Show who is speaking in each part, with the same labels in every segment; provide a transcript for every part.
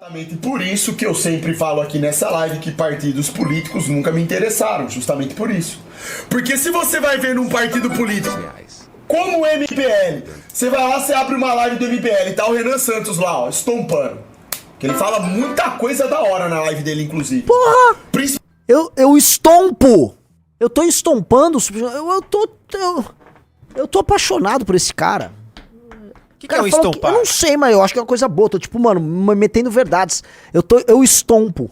Speaker 1: Justamente por isso que eu sempre falo aqui nessa live que partidos políticos nunca me interessaram, justamente por isso. Porque se você vai ver num partido político como o MBL, você vai lá, você abre uma live do MBL, tá o Renan Santos lá, ó, estompando. Que ele fala muita coisa da hora na live dele, inclusive.
Speaker 2: Porra! Eu estompo! Eu tô estompando, eu tô apaixonado por esse cara.
Speaker 3: O que é o estompar?
Speaker 2: Eu não sei, mas eu acho que é uma coisa boa. Tô tipo, mano, me metendo verdades. Eu estompo.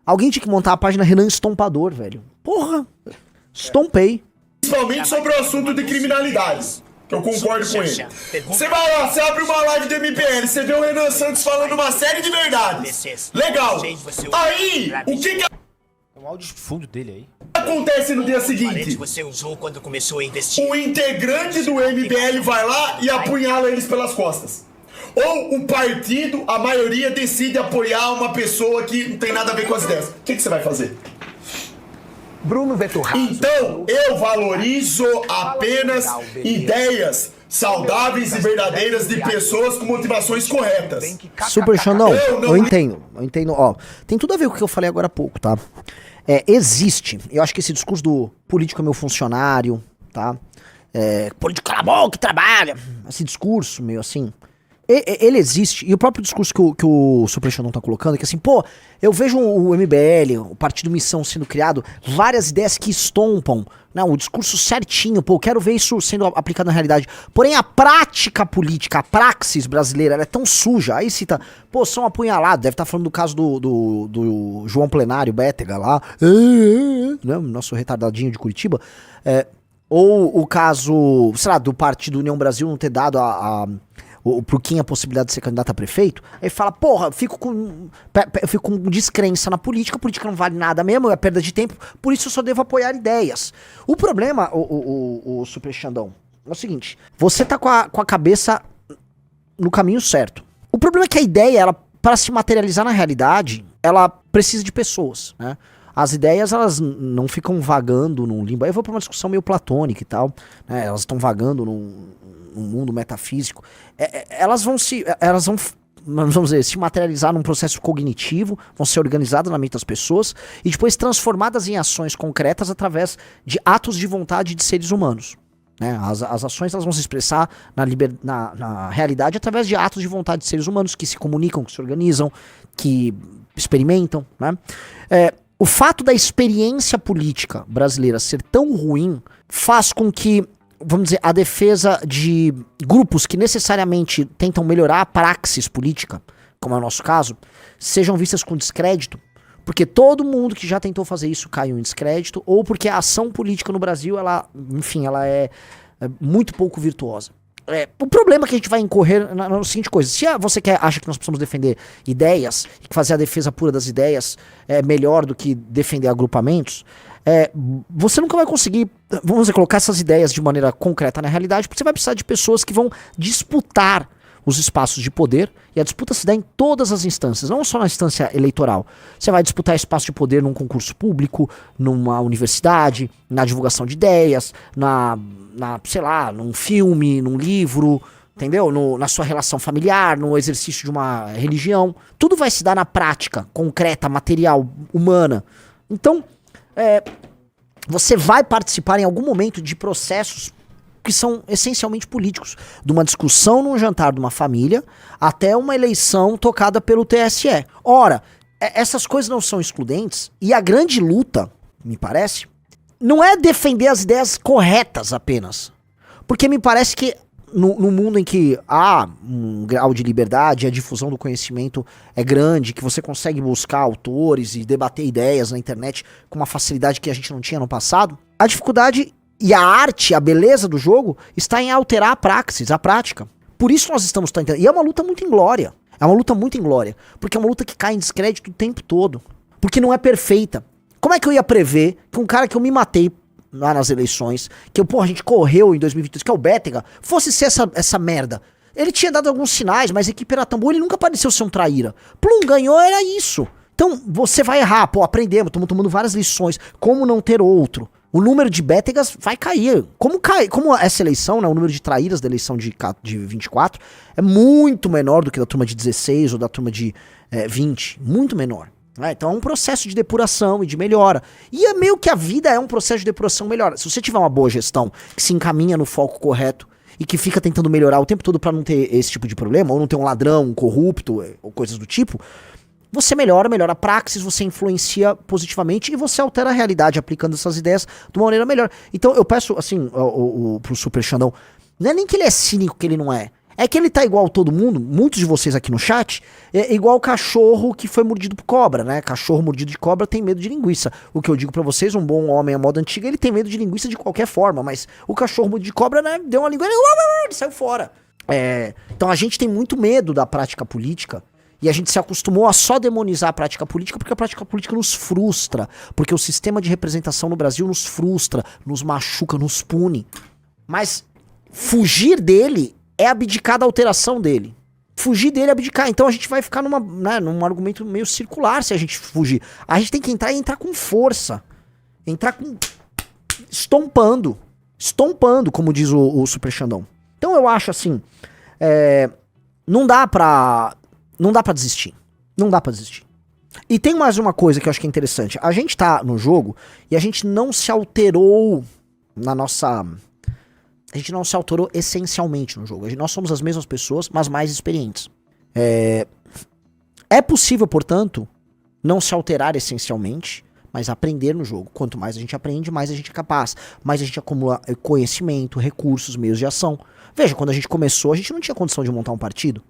Speaker 2: Alguém tinha que montar a página Renan Estompador, velho. Porra! Estompei.
Speaker 1: Principalmente sobre o assunto de criminalidade. Que eu concordo com ele. Você vai lá, você abre uma live do MBL, você vê o Renan Santos falando uma série de verdades. Legal. Aí, o que
Speaker 3: É um áudio de fundo dele aí.
Speaker 1: acontece no dia seguinte? O integrante do MBL vai lá e apunhala eles pelas costas. Ou o partido, a maioria, decide apoiar uma pessoa que não tem nada a ver com as ideias. O que você vai fazer?
Speaker 4: Bruno Veturrazo.
Speaker 1: Então, eu valorizo apenas ideias saudáveis e verdadeiras de pessoas com motivações corretas.
Speaker 2: Super Xandão, eu entendo, ó. Tem tudo a ver com o que eu falei agora há pouco, tá? Existe, eu acho que esse discurso do político é meu funcionário, tá? Político cala a boca, que trabalha. Esse discurso meio assim, ele existe. E o próprio discurso que o Super Xandão tá colocando é que assim, pô, eu vejo o MBL, o Partido Missão sendo criado, várias ideias que estompam. Não, o discurso certinho, pô, eu quero ver isso sendo aplicado na realidade. Porém, a prática política, a praxis brasileira, ela é tão suja. Aí cita, pô, são apunhalados. Deve estar falando do caso do João Plenário, Bétega lá, né, nosso retardadinho de Curitiba. Ou o caso, sei lá, do Partido União Brasil não ter dado pro Kim a possibilidade de ser candidato a prefeito. Aí fala, porra, eu fico com descrença na política, a política não vale nada mesmo, é perda de tempo, por isso eu só devo apoiar ideias. O problema, o Super Xandão, é o seguinte, você tá com a cabeça no caminho certo. O problema é que a ideia, ela, para se materializar na realidade, ela precisa de pessoas, né? As ideias, elas não ficam vagando num limbo. Aí eu vou pra uma discussão meio platônica e tal, né? Elas estão vagando num mundo metafísico. Elas vão, vamos dizer, se materializar num processo cognitivo, vão ser organizadas na mente das pessoas e depois transformadas em ações concretas através de atos de vontade de seres humanos. Né? As ações, elas vão se expressar na realidade através de atos de vontade de seres humanos que se comunicam, que se organizam, que experimentam, né? O fato da experiência política brasileira ser tão ruim faz com que, vamos dizer, a defesa de grupos que necessariamente tentam melhorar a praxis política, como é o nosso caso, sejam vistas com descrédito, porque todo mundo que já tentou fazer isso caiu em descrédito, ou porque a ação política no Brasil, ela é muito pouco virtuosa. O problema que a gente vai incorrer na seguinte coisa: se você acha que nós precisamos defender ideias e que fazer a defesa pura das ideias é melhor do que defender agrupamentos, você nunca vai conseguir, vamos dizer, colocar essas ideias de maneira concreta na realidade, porque você vai precisar de pessoas que vão disputar os espaços de poder, e a disputa se dá em todas as instâncias, não só na instância eleitoral. Você vai disputar espaço de poder num concurso público, numa universidade, na divulgação de ideias, sei lá, num filme, num livro, entendeu? Na sua relação familiar, no exercício de uma religião. Tudo vai se dar na prática, concreta, material, humana. Então, você vai participar em algum momento de processos que são essencialmente políticos, de uma discussão num jantar de uma família até uma eleição tocada pelo TSE. Ora, essas coisas não são excludentes, e a grande luta, me parece, não é defender as ideias corretas apenas, porque me parece que no mundo em que há um grau de liberdade, a difusão do conhecimento é grande, que você consegue buscar autores e debater ideias na internet com uma facilidade que a gente não tinha no passado, a dificuldade e a arte, a beleza do jogo está em alterar a praxis, a prática. Por isso nós estamos tentando. E é uma luta muito inglória. É uma luta muito inglória. Porque é uma luta que cai em descrédito o tempo todo. Porque não é perfeita. Como é que eu ia prever que um cara que eu me matei lá nas eleições, que a gente correu em 2022, que é o Bétega, fosse ser essa merda? Ele tinha dado alguns sinais, mas a equipe era tão boa, ele nunca pareceu ser um traíra. Plum, ganhou, era isso. Então, você vai errar. Aprendemos, estamos tomando várias lições. Como não ter outro. O número de bétegas vai cair. Como essa eleição, né, o número de traíras da eleição de 24 é muito menor do que da turma de 16 ou da turma de 20. Muito menor. Né? Então é um processo de depuração e de melhora. E é meio que a vida é um processo de depuração e melhora. Se você tiver uma boa gestão, que se encaminha no foco correto e que fica tentando melhorar o tempo todo pra não ter esse tipo de problema, ou não ter um ladrão, um corrupto, ou coisas do tipo, você melhora a praxis, você influencia positivamente e você altera a realidade aplicando essas ideias de uma maneira melhor. Então eu peço, assim, pro Super Xandão, não é nem que ele é cínico, que ele não é. É que ele tá igual todo mundo, muitos de vocês aqui no chat, é igual o cachorro que foi mordido por cobra, né? Cachorro mordido de cobra tem medo de linguiça. O que eu digo pra vocês, um bom homem à moda antiga, ele tem medo de linguiça de qualquer forma, mas o cachorro mordido de cobra, né, deu uma linguiça, ele saiu fora. Então a gente tem muito medo da prática política e a gente se acostumou a só demonizar a prática política porque a prática política nos frustra, porque o sistema de representação no Brasil nos frustra, nos machuca, nos pune. Mas fugir dele é abdicar da alteração dele. Fugir dele é abdicar. Então a gente vai ficar num argumento meio circular se a gente fugir. A gente tem que entrar com força. Entrar com... estompando. Estompando, como diz o Super Xandão. Então eu acho assim... não dá pra desistir. Não dá pra desistir. E tem mais uma coisa que eu acho que é interessante. A gente tá no jogo e a gente não se alterou a gente não se alterou essencialmente no jogo. Nós somos as mesmas pessoas, mas mais experientes. É possível, portanto, não se alterar essencialmente, mas aprender no jogo. Quanto mais a gente aprende, mais a gente é capaz. Mais a gente acumula conhecimento, recursos, meios de ação. Veja, quando a gente começou, a gente não tinha condição de montar um partido.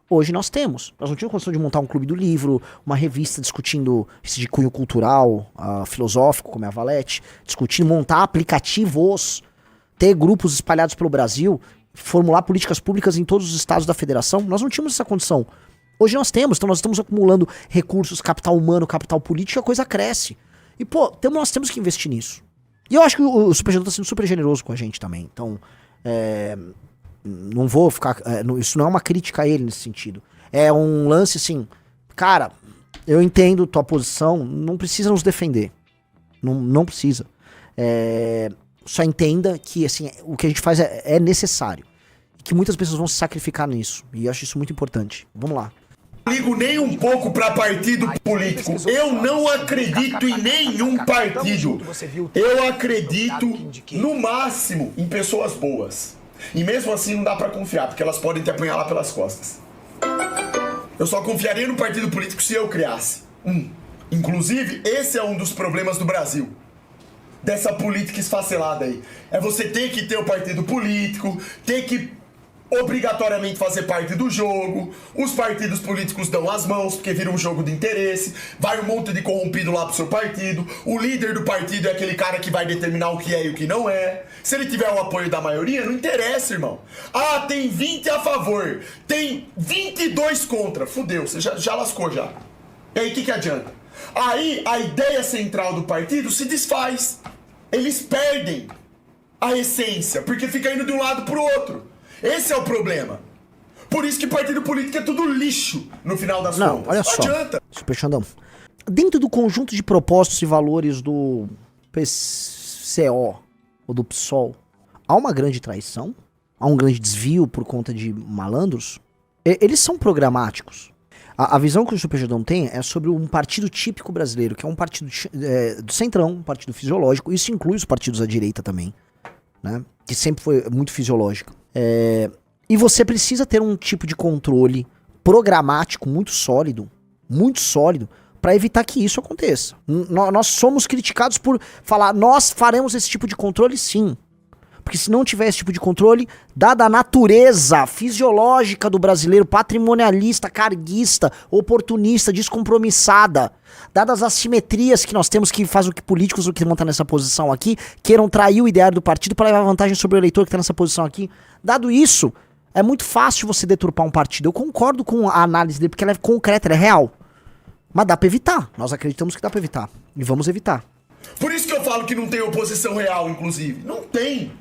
Speaker 2: Hoje nós temos. Nós não tínhamos condição de montar um clube do livro, uma revista discutindo isso de cunho cultural, filosófico, como é a Valete, discutindo, montar aplicativos, ter grupos espalhados pelo Brasil, formular políticas públicas em todos os estados da federação. Nós não tínhamos essa condição. Hoje nós temos, então nós estamos acumulando recursos, capital humano, capital político, a coisa cresce. E pô, nós temos que investir nisso. E eu acho que o Super Xandão tá sendo super generoso com a gente também. Então, não vou ficar... isso não é uma crítica a ele nesse sentido. É um lance assim, cara, eu entendo tua posição, não precisa nos defender. Não precisa. Só entenda que assim, o que a gente faz é necessário. E que muitas pessoas vão se sacrificar nisso. E eu acho isso muito importante. Vamos lá.
Speaker 1: Não ligo nem um pouco pra partido político. Eu não acredito em nenhum partido. Eu acredito, no máximo, em pessoas boas. E mesmo assim não dá pra confiar, porque elas podem te apunhalar pelas costas. Eu só confiaria no partido político se eu criasse. Inclusive, esse é um dos problemas do Brasil. Dessa política esfacelada aí. É você ter que ter o partido político, ter que obrigatoriamente fazer parte do jogo, os partidos políticos dão as mãos, porque vira um jogo de interesse, vai um monte de corrompido lá pro seu partido, o líder do partido é aquele cara que vai determinar o que é e o que não é. Se ele tiver o apoio da maioria, não interessa, irmão. Tem 20 a favor, tem 22 contra, fudeu, você já lascou já. E aí, o que adianta? Aí, a ideia central do partido se desfaz. Eles perdem a essência, porque fica indo de um lado pro outro. Esse é o problema. Por isso que partido político é tudo lixo no final das contas.
Speaker 2: Não, olha só.
Speaker 1: Não adianta.
Speaker 2: Super Xandão. Dentro do conjunto de propósitos e valores do PCO ou do PSOL, há uma grande traição? Há um grande desvio por conta de malandros? Eles são programáticos. A visão que o Super Xandão tem é sobre um partido típico brasileiro, que é um partido do centrão, um partido fisiológico. Isso inclui os partidos à direita também, né? Que sempre foi muito fisiológico. E você precisa ter um tipo de controle programático muito sólido, para evitar que isso aconteça. Nós somos criticados por falar, nós faremos esse tipo de controle sim. Porque se não tiver esse tipo de controle, dada a natureza fisiológica do brasileiro, patrimonialista, carguista, oportunista, descompromissada, dadas as assimetrias que nós temos, que faz o que políticos que vão estar nessa posição aqui queiram trair o ideário do partido para levar vantagem sobre o eleitor que está nessa posição aqui. Dado isso, é muito fácil você deturpar um partido. Eu concordo com a análise dele, porque ela é concreta, ela é real. Mas dá pra evitar. Nós acreditamos que dá pra evitar. E vamos evitar.
Speaker 1: Por isso que eu falo que não tem oposição real, inclusive. Não tem.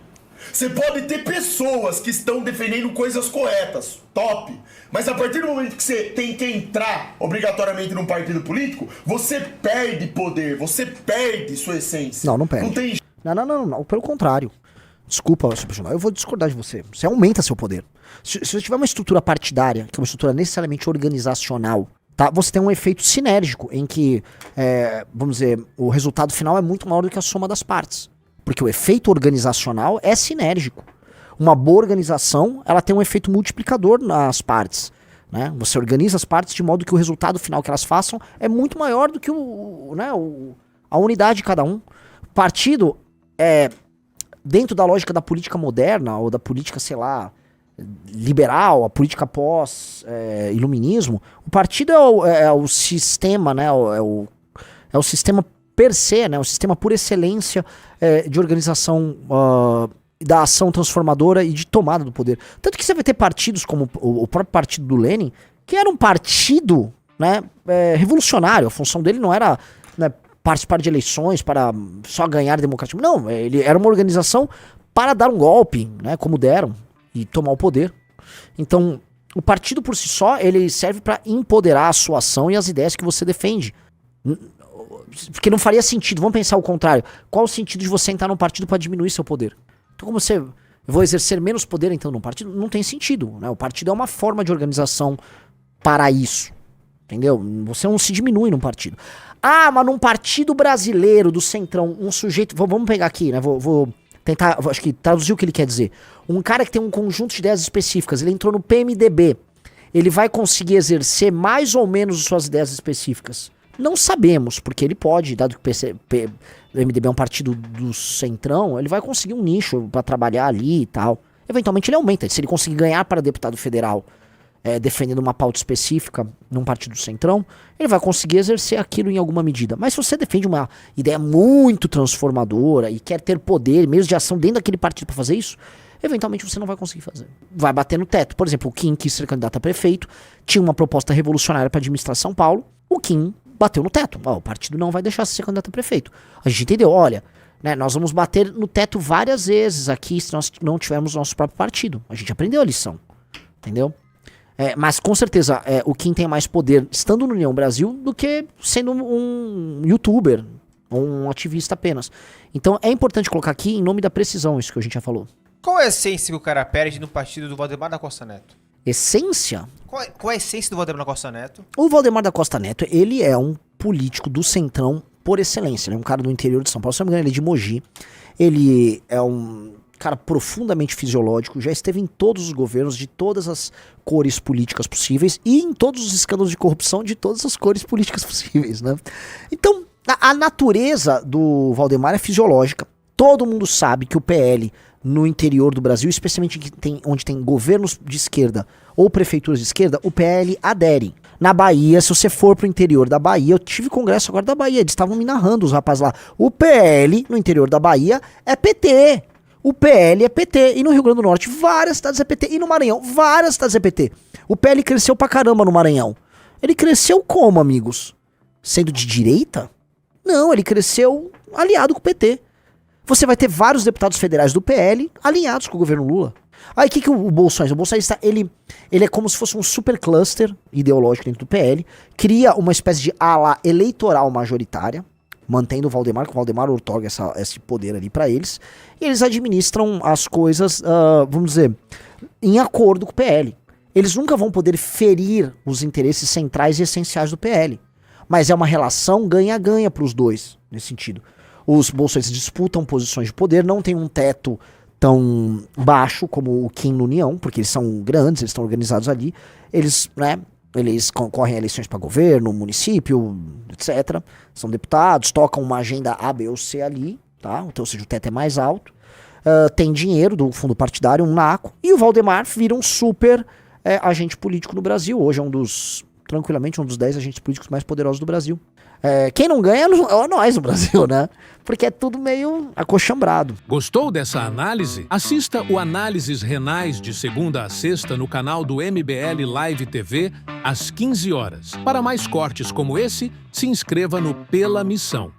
Speaker 1: Você pode ter pessoas que estão defendendo coisas corretas, top. Mas a partir do momento que você tem que entrar obrigatoriamente num partido político, você perde poder, você perde sua essência.
Speaker 2: Não perde.
Speaker 1: Não tem...
Speaker 2: Não. Pelo contrário. Desculpa, Superjornal, eu vou discordar de você. Você aumenta seu poder. Se você tiver uma estrutura partidária, que é uma estrutura necessariamente organizacional, tá? Você tem um efeito sinérgico em que, vamos dizer, o resultado final é muito maior do que a soma das partes. Porque o efeito organizacional é sinérgico. Uma boa organização, ela tem um efeito multiplicador nas partes. Né? Você organiza as partes de modo que o resultado final que elas façam é muito maior do que a unidade de cada um. Partido dentro da lógica da política moderna, ou da política, sei lá, liberal, a política pós-iluminismo, o partido é o sistema, né, é o sistema per se, né, o sistema por excelência de organização da ação transformadora e de tomada do poder. Tanto que você vai ter partidos como o próprio partido do Lenin, que era um partido, né, revolucionário. A função dele não era, né, participar de eleições para só ganhar democracia. Não, ele era uma organização para dar um golpe, né, como deram, e tomar o poder. Então, o partido por si só, ele serve para empoderar a sua ação e as ideias que você defende. Porque não faria sentido, vamos pensar o contrário. Qual o sentido de você entrar num partido para diminuir seu poder? Então, como você vou exercer menos poder então num partido? Não tem sentido, né? O partido é uma forma de organização para isso. Entendeu? Você não se diminui num partido. Ah, mas num partido brasileiro do Centrão, um sujeito... Vamos pegar aqui, né? Vou tentar, acho que traduzir o que ele quer dizer. Um cara que tem um conjunto de ideias específicas, ele entrou no PMDB. Ele vai conseguir exercer mais ou menos suas ideias específicas? Não sabemos, porque ele pode, dado que o MDB é um partido do Centrão, ele vai conseguir um nicho para trabalhar ali e tal. Eventualmente ele aumenta. Se ele conseguir ganhar para deputado federal defendendo uma pauta específica num partido do Centrão, ele vai conseguir exercer aquilo em alguma medida. Mas se você defende uma ideia muito transformadora e quer ter poder, meios de ação dentro daquele partido para fazer isso, eventualmente você não vai conseguir fazer. Vai bater no teto. Por exemplo, o Kim quis ser candidato a prefeito, tinha uma proposta revolucionária para administrar São Paulo, o Kim bateu no teto. O partido não vai deixar você ser candidato a prefeito. A gente entendeu, olha, né, nós vamos bater no teto várias vezes aqui se nós não tivermos nosso próprio partido. A gente aprendeu a lição, entendeu? Mas com certeza o Kim tem mais poder estando no União Brasil do que sendo um youtuber ou um ativista apenas. Então é importante colocar aqui em nome da precisão isso que a gente já falou.
Speaker 3: Qual é a essência que o cara perde no partido do Valdemar da Costa Neto?
Speaker 2: Essência?
Speaker 3: Qual é a essência do Valdemar da Costa Neto?
Speaker 2: O Valdemar da Costa Neto, ele é um político do Centrão por excelência. Ele é um cara do interior de São Paulo. Se não me engano, ele é de Mogi. Ele é um cara profundamente fisiológico. Já esteve em todos os governos de todas as cores políticas possíveis e em todos os escândalos de corrupção de todas as cores políticas possíveis, né? Então, a natureza do Valdemar é fisiológica. Todo mundo sabe que o PL no interior do Brasil, especialmente onde tem governos de esquerda ou prefeituras de esquerda, o PL adere. Na Bahia, se você for pro interior da Bahia, eu tive congresso agora da Bahia, eles estavam me narrando, os rapazes lá. O PL no interior da Bahia é PT. O PL é PT. E no Rio Grande do Norte, várias cidades é PT. E no Maranhão, várias cidades é PT. O PL cresceu pra caramba no Maranhão. Ele cresceu como, amigos? Sendo de direita? Não, ele cresceu aliado com o PT. Você vai ter vários deputados federais do PL alinhados com o governo Lula. Aí o que o Bolsonaro? O Bolsonaro ele é como se fosse um super cluster ideológico dentro do PL, cria uma espécie de ala eleitoral majoritária, mantendo o Valdemar, que o Valdemar outorga esse poder ali pra eles, e eles administram as coisas, vamos dizer, em acordo com o PL. Eles nunca vão poder ferir os interesses centrais e essenciais do PL, mas é uma relação ganha-ganha pros dois, nesse sentido. Os bolsonaristas disputam posições de poder, não tem um teto tão baixo como o Kim no União, porque eles são grandes, eles estão organizados ali. Eles, né, eles concorrem a eleições para governo, município, etc. São deputados, tocam uma agenda A, B ou C ali, tá? Então, ou seja, o teto é mais alto. Tem dinheiro do fundo partidário, um naco. E o Valdemar vira um super agente político no Brasil. Hoje é tranquilamente, um dos 10 agentes políticos mais poderosos do Brasil. Quem não ganha é nós no Brasil, né? Porque é tudo meio acochambrado.
Speaker 5: Gostou dessa análise? Assista o Análises Renais de segunda a sexta no canal do MBL Live TV, às 15 horas. Para mais cortes como esse, se inscreva no Pela Missão.